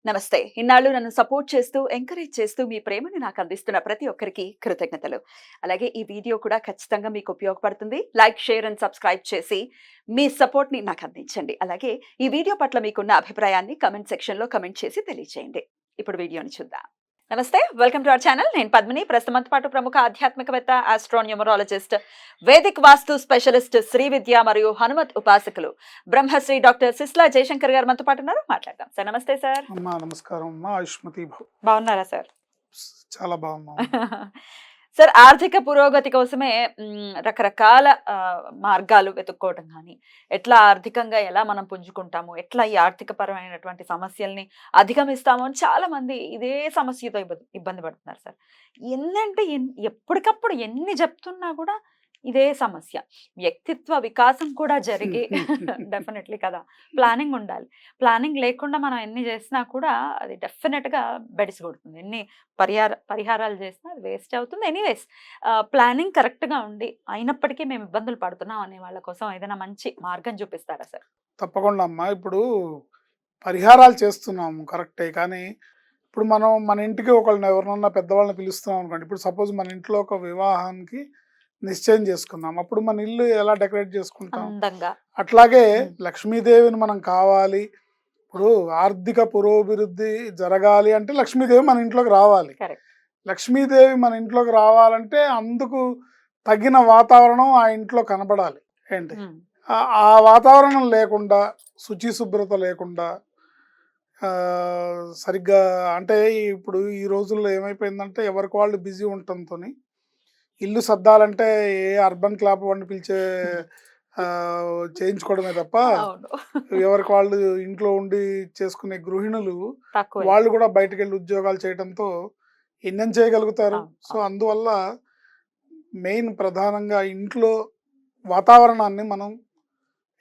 నమస్తే. ఇన్నాళ్ళు నన్ను సపోర్ట్ చేస్తూ, ఎంకరేజ్ చేస్తూ మీ ప్రేమని నాకు అందిస్తున్న ప్రతి ఒక్కరికి కృతజ్ఞతలు. అలాగే ఈ వీడియో కూడా ఖచ్చితంగా మీకు ఉపయోగపడుతుంది. లైక్, షేర్ అండ్ సబ్స్క్రైబ్ చేసి మీ సపోర్ట్‌ని నాకు అందించండి. అలాగే ఈ వీడియో పట్ల మీకున్న అభిప్రాయాన్ని కామెంట్ సెక్షన్‌లో కామెంట్ చేసి తెలియజేయండి. ఇప్పుడు వీడియోని చూద్దాం. నమస్తే. Welcome to our channel. నేను పద్మిని. ప్రస్తుతం మనతో పాటు ప్రముఖ ఆధ్యాత్మికవేత్త, ఆస్ట్రోన్యూమరాలజిస్ట్, వేదిక్ వాస్తు స్పెషలిస్ట్, శ్రీ విద్య మరియు హనుమత్ ఉపాసకులు బ్రహ్మశ్రీ డాక్టర్ సిస్లా జయశంకర్ గారు మనతో పాటు ఉన్నారు. మాట్లాడదాం. సార్ నమస్తే సార్. అమ్మా నమస్కారం అమ్మా. ఆయుష్మతి బాగున్నారా సార్? చాలా బాగున్నాం. సార్, ఆర్థిక పురోగతి కోసమే రకరకాల మార్గాలు వెతుక్కోవటం కానీ, ఎట్లా ఆర్థికంగా ఎలా మనం పుంజుకుంటాము, ఎట్లా ఈ ఆర్థిక పరమైనటువంటి సమస్యల్ని అధిగమిస్తాము అని చాలా మంది ఇదే సమస్యతో ఇబ్బంది పడుతున్నారు సార్. ఎన్నంటే ఎప్పటికప్పుడు ఎన్ని చెప్తున్నా కూడా ఇదే సమస్య. వ్యక్తిత్వ వికాసం కూడా జరిగి డెఫినెట్లీ కదా, ప్లానింగ్ ఉండాలి. ప్లానింగ్ లేకుండా మనం ఎన్ని చేసినా కూడా అది డెఫినెట్గా బెడిసి కొడుతుంది. ఎన్ని పరిహారాలు చేసినా అది వేస్ట్ అవుతుంది. ఎనీవేస్, ప్లానింగ్ కరెక్ట్గా ఉండి అయినప్పటికీ మేము ఇబ్బందులు పడుతున్నాం అనే వాళ్ళ కోసం ఏదైనా మంచి మార్గం చూపిస్తారా సార్? తప్పకుండా అమ్మా. ఇప్పుడు పరిహారాలు చేస్తున్నాము కరెక్టే, కానీ ఇప్పుడు మనం మన ఇంటికి ఒకళ్ళని ఎవరినన్నా పెద్దవాళ్ళని పిలుస్తున్నాం అనుకోండి. ఇప్పుడు సపోజ్ మన ఇంట్లో ఒక వివాహానికి నిశ్చయం చేసుకున్నాం, అప్పుడు మన ఇల్లు ఎలా డెకరేట్ చేసుకుంటాం? అందంగా. అట్లాగే లక్ష్మీదేవిని మనం కావాలి, ఇప్పుడు ఆర్థిక పురోభివృద్ధి జరగాలి అంటే లక్ష్మీదేవి మన ఇంట్లోకి రావాలి. లక్ష్మీదేవి మన ఇంట్లోకి రావాలంటే అందుకు తగిన వాతావరణం ఆ ఇంట్లో కనబడాలి. ఏంటి ఆ వాతావరణం లేకుండా, శుచి శుభ్రత లేకుండా, సరిగ్గా అంటే ఇప్పుడు ఈ రోజుల్లో ఏమైపోయిందంటే ఎవరికి వాళ్ళు బిజీ ఉండటంతో ఇల్లు సర్దాలంటే ఏ అర్బన్ క్లాబ్ వాడిని పిలిచే చేయించుకోవడమే తప్ప ఎవరికి వాళ్ళు ఇంట్లో ఉండి చేసుకునే గృహిణులు వాళ్ళు కూడా బయటకు వెళ్ళి ఉద్యోగాలు చేయడంతో ఎన్నేం చేయగలుగుతారు. సో అందువల్ల మెయిన్ ప్రధానంగా ఇంట్లో వాతావరణాన్ని మనం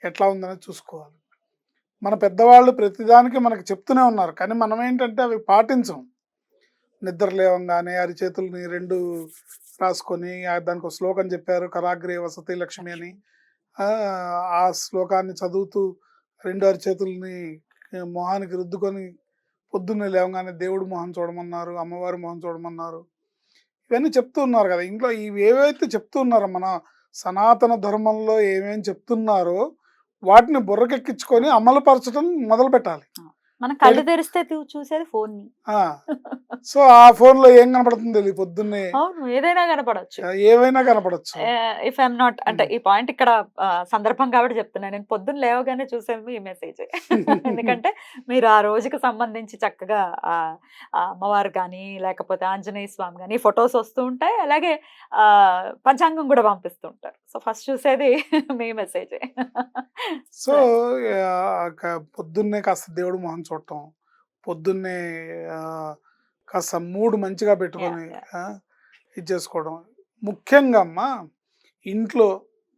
ఎట్లా ఉందనేది చూసుకోవాలి. మన పెద్దవాళ్ళు ప్రతిదానికి మనకి చెప్తూనే ఉన్నారు, కానీ మనం ఏంటంటే అవి పాటించం. నిద్ర లేవంగానే అరిచేతుల్ని రెండు రాసుకొని దానికి ఒక శ్లోకం చెప్పారు, కరాగ్రే వసతి లక్ష్మి అని. ఆ శ్లోకాన్ని చదువుతూ రెండు అరిచేతుల్ని మొహానికి రుద్దుకొని పొద్దున్నే లేవగానే దేవుడు మొహం చూడమన్నారు, అమ్మవారి మొహం చూడమన్నారు. ఇవన్నీ చెప్తూ ఉన్నారు కదా. ఇంట్లో ఇవి ఏవైతే చెప్తూ ఉన్నారో మన సనాతన ధర్మంలో ఏమేమి చెప్తున్నారో వాటిని బుర్రకెక్కించుకొని అమలుపరచడం మొదలు పెట్టాలి. మన కళ్ళు తెరిస్తే చూసేది ఫోన్ ని. సో ఆ ఫోన్ లో ఏం కనపడుతుంది తెలియదు పొద్దున్నే. అవును, ఏదైనా కనపడచ్చు, ఏవైనా కనపడచ్చు. ఇఫ్ ఐఎమ్ నాట్ అంటే ఈ పాయింట్ ఇక్కడ సందర్భం కాబట్టి చెప్తున్నా. నేను పొద్దున్న లేవగానే చూసేది ఈ మెసేజ్. ఎందుకంటే మీరు ఆ రోజుకి సంబంధించి చక్కగా అమ్మవారు కానీ లేకపోతే ఆంజనేయ స్వామి కానీ ఫొటోస్ వస్తూ ఉంటాయి. అలాగే పంచాంగం కూడా పంపిస్తూ ఉంటారు. సో ఫస్ట్ చూసేది మీ మెసేజ్. సో పొద్దున్నే కాస్త దేవుడు మొహం చూడటం, పొద్దున్నే కాస్త మూడు మంచిగా పెట్టుకొని ఇది చేసుకోవడం. ముఖ్యంగా అమ్మ, ఇంట్లో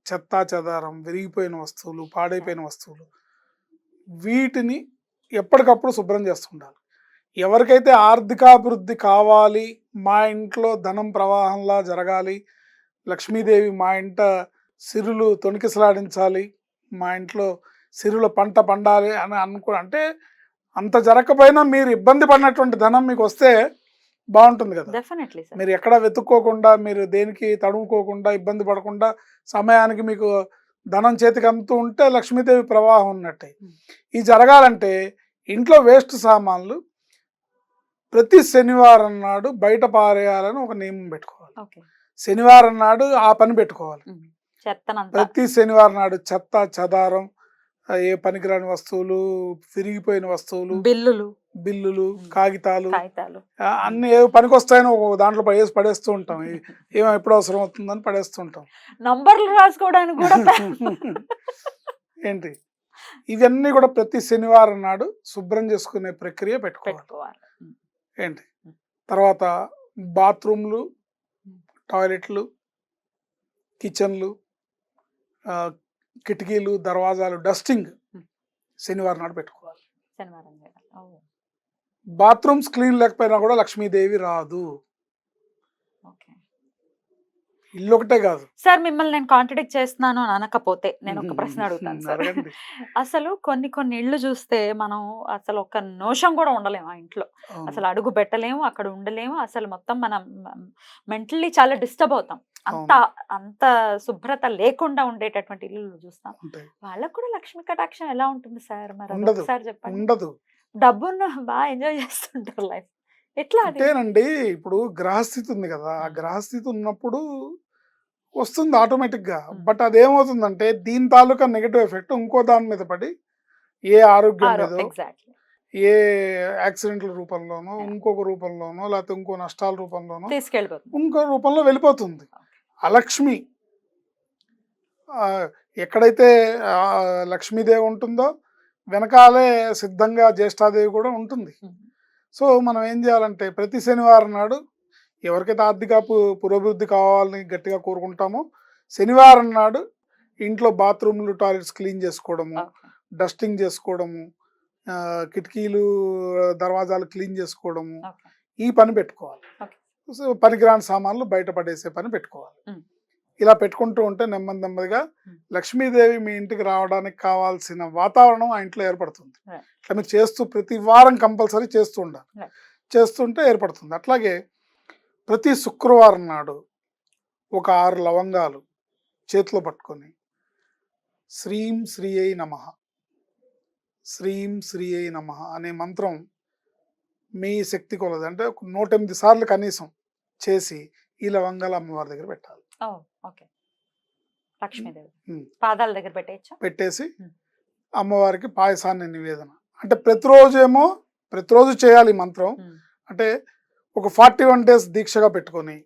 చెత్తా చెదారం, విరిగిపోయిన వస్తువులు, పాడైపోయిన వస్తువులు, వీటిని ఎప్పటికప్పుడు శుభ్రం చేస్తుండాలి. ఎవరికైతే ఆర్థికాభివృద్ధి కావాలి, మా ఇంట్లో ధనం ప్రవాహంలా జరగాలి, లక్ష్మీదేవి మా ఇంట సిరులు తొణికిసలాడించాలి, మా ఇంట్లో సిరుల పంట పండాలి అని అంటే అంత జరగకపోయినా మీరు ఇబ్బంది పడినటువంటి ధనం మీకు వస్తే బాగుంటుంది కదా. మీరు ఎక్కడ వెతుక్కోకుండా, మీరు దేనికి తడుముకోకుండా, ఇబ్బంది పడకుండా సమయానికి మీకు ధనం చేతికి అంతూ ఉంటే లక్ష్మీదేవి ప్రవాహం ఉన్నట్టే. ఇది జరగాలంటే ఇంట్లో వేస్ట్ సామాన్లు ప్రతి శనివారం నాడు బయట పారేయాలని ఒక నియమం పెట్టుకోవాలి. శనివారం నాడు ఆ పని పెట్టుకోవాలి. ప్రతి శనివారం నాడు చెత్త చెదారం, ఏ పనికిరాని వస్తువులు, విరిగిపోయిన వస్తువులు, బిల్లులు, కాగితాలు అన్ని ఏ పనికి వస్తాయని ఒక దాంట్లో పడేస్తూ ఉంటాం. ఏమో ఎప్పుడు అవసరం అవుతుందని పడేస్తూ ఉంటాం. నంబర్లు రాసుకోవడానికి కూడా ఏంటి ఇవన్నీ కూడా ప్రతి శనివారం నాడు శుభ్రం చేసుకునే ప్రక్రియ పెట్టుకోవాలి. ఏంటి తర్వాత బాత్రూమ్లు, టాయిలెట్లు, కిచెన్లు, కిటికీలు, దర్వాజాలు డస్టింగ్ శనివారం నాడు పెట్టుకోవాలి. బాత్రూమ్స్ క్లీన్ లేకపోయినా కూడా లక్ష్మీదేవి రాదు. ఇల్లు ఒకటే కాదు. సార్ మిమ్మల్ని నేను కాంట్రడిక్ట్ చేస్తున్నాను అని అనకపోతే నేను ఒక ప్రశ్న అడుగుతాను సార్. అడగండి. అసలు కొన్ని ఇళ్ళు చూస్తే మనం అసలు ఒక నిమిషం కూడా ఉండలేము ఆ ఇంట్లో. అవును. అసలు అడుగు పెట్టలేము, అక్కడ ఉండలేము. అసలు మొత్తం మనం మెంటల్లీ చాలా డిస్టర్బ్ అవుతాం. అంత అవును. అంత శుభ్రత లేకుండా ఉండేటటువంటి ఇల్లులు చూస్తాం. ఉంటాయి. వాళ్ళకు కూడా లక్ష్మీ కటాక్షం ఎలా ఉంటుంది సార్? మరి ఉండదు. అదొకసారి చెప్పండి. ఉండదు. డబ్బున్న బాగా ఎంజాయ్ చేస్తుంటారు లైఫ్. ఎట్లా అది? అంటేనండి ఇప్పుడు గ్రహస్థితి ఉంది కదా! ఆ గ్రహస్థితి ఉన్నప్పుడు వస్తుంది ఆటోమేటిక్‌గా. బట్ అదేమవుతుందంటే దీని తాలూకా నెగెటివ్ ఎఫెక్ట్ ఇంకో దాని మీద పడి ఏ ఆరోగ్యం మీదో, ఎగ్జాక్ట్లీ ఏ యాక్సిడెంట్‌ల రూపంలోనో, ఇంకొక రూపంలోనో, లేకపోతే ఇంకో నష్టాల రూపంలోనో, తీసుకెళ్ళిపోతుంది. ఇంకో రూపంలో వెళ్ళిపోతుంది. అలక్ష్మి ఎక్కడైతే లక్ష్మీదేవి ఉంటుందో వెనకాలే సిద్ధంగా జ్యేష్ఠాదేవి కూడా ఉంటుంది. సో మనం ఏం చేయాలంటే ప్రతి శనివారం నాడు ఎవరికైతే ఆర్థిక పురోభివృద్ధి కావాలని గట్టిగా కోరుకుంటామో శనివారం నాడు ఇంట్లో బాత్రూమ్లు టాయిలెట్స్ క్లీన్ చేసుకోవడము, డస్టింగ్ చేసుకోవడము, కిటికీలు దర్వాజాలు క్లీన్ చేసుకోవడము, ఈ పని పెట్టుకోవాలి. సో పనికిరాని సామాన్లు బయట పడేసే పని పెట్టుకోవాలి. ఇలా పెట్టుకుంటూ ఉంటే నెమ్మది నెమ్మదిగా లక్ష్మీదేవి మీ ఇంటికి రావడానికి కావాల్సిన వాతావరణం ఆ ఇంట్లో ఏర్పడుతుంది. ఇట్లా మీరు చేస్తూ ప్రతి వారం కంపల్సరీ చేస్తూ ఉండాలి. చేస్తుంటే ఏర్పడుతుంది. అట్లాగే ప్రతి శుక్రవారం నాడు ఒక 6 లవంగాలు చేతిలో పట్టుకొని శ్రీం శ్రీ అయి నమః, శ్రీం శ్రీ అయి నమః అనే మంత్రం మీ శక్తి కొలది అంటే 108 సార్లు కనీసం చేసి ఈ లవంగాలు అమ్మవారి దగ్గర పెట్టాలి. ఓకే. లక్ష్మీదేవి పాదాల దగ్గర పెట్టేయచ్చా? పెట్టేసి అమ్మవారికి పాయసాన్ని నివేదన అంటే ప్రతిరోజు చేయాలి ఈ మంత్రం. అంటే ఒక 41 days దీక్షగా పెట్టుకొని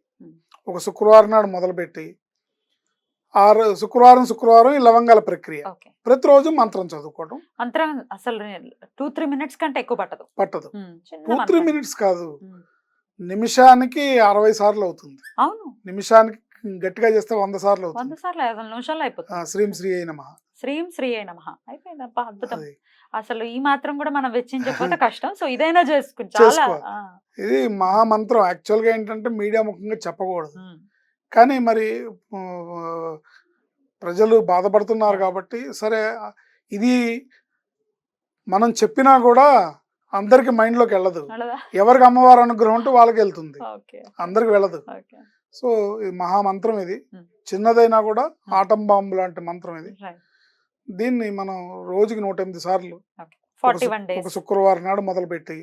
ఒక శుక్రవారం నాడు మొదలుపెట్టి శుక్రవారం ఈ లవంగాల ప్రక్రియ ప్రతిరోజు మంత్రం చదువుకోవడం. మంత్రం అసలు 2-3 minutes కంటే ఎక్కువ పట్టదు. 2-3 minutes కాదు, నిమిషానికి 60 సార్లు అవుతుంది. అవును, నిమిషానికి గట్టిగా చేస్తే 100 సార్లు అవుతుంది. 100 సార్లు 5 నిమిషాల్లో అయిపోతుంది. శ్రీం శ్రీ అయి నమః, శ్రీం శ్రీ అయి నమః అయిపోయిందప్ప, అద్భుతం. అసలు ఈ మాత్రం కూడా మనం వెచ్చించకపోతే కష్టం. సో ఇదైనా చాలా ఇది మహామంత్రం. యాక్చువల్గా ఏంటంటే మీడియా ముఖంగా చెప్పకూడదు, కానీ మరి ప్రజలు బాధపడుతున్నారు కాబట్టి సరే ఇది మనం చెప్పినా కూడా అందరికి మైండ్లోకి వెళ్ళదు. ఎవరికి అమ్మవారి అనుగ్రహం ఉంటే వాళ్ళకి వెళ్తుంది, అందరికి వెళ్ళదు. సో ఇది మహామంత్రం. ఇది చిన్నదైనా కూడా ఆటం బాంబు లాంటి మంత్రం ఇది. దీన్ని మనం రోజుకి 108 సార్లు ఒక శుక్రవారం నాడు మొదలుపెట్టి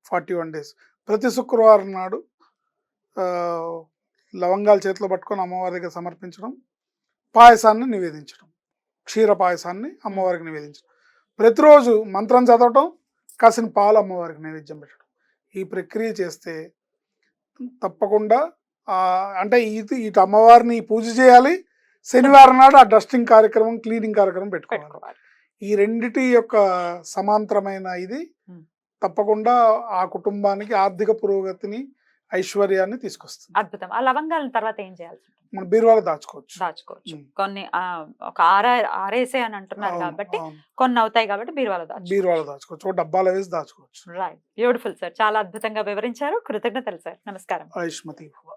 41 days ప్రతి శుక్రవారం నాడు లవంగాలు చేతిలో పట్టుకొని అమ్మవారి దగ్గర సమర్పించడం, పాయసాన్ని నివేదించడం, క్షీర పాయసాన్ని అమ్మవారికి నివేదించడం, ప్రతిరోజు మంత్రం చదవటం, కాసిన పాలు అమ్మవారికి నైవేద్యం పెట్టడం. ఈ ప్రక్రియ చేస్తే తప్పకుండా అంటే ఇటు అమ్మవారిని పూజ చేయాలి, శనివారం నాడు ఆ డస్టింగ్ కార్యక్రమం, క్లీనింగ్ కార్యక్రమం పెట్టుకోవాలి. ఈ రెండిటి యొక్క సమాంతరమైన ఇది తప్పకుండా ఆ కుటుంబానికి ఆర్థిక పురోగతిని, ఐశ్వర్యాన్ని తీసుకొస్తుంది. అద్భుతం. ఆ లవంగాల తర్వాత ఏం చేయాలి? మన బీరువాలో దాచుకోవచ్చు. కొన్ని ఒక ఆరేసే అని అంటున్నారు కాబట్టి కొన్ని అవుతాయి కాబట్టి బీరువాలో దాచుకోవచ్చు, ఒక డబ్బాలో వేసి దాచుకోవచ్చు. Right, beautiful sir. చాలా అద్భుతంగా వివరించారు. కృతజ్ఞతలు సార్. నమస్కారం. ఆయుష్మతి భవ.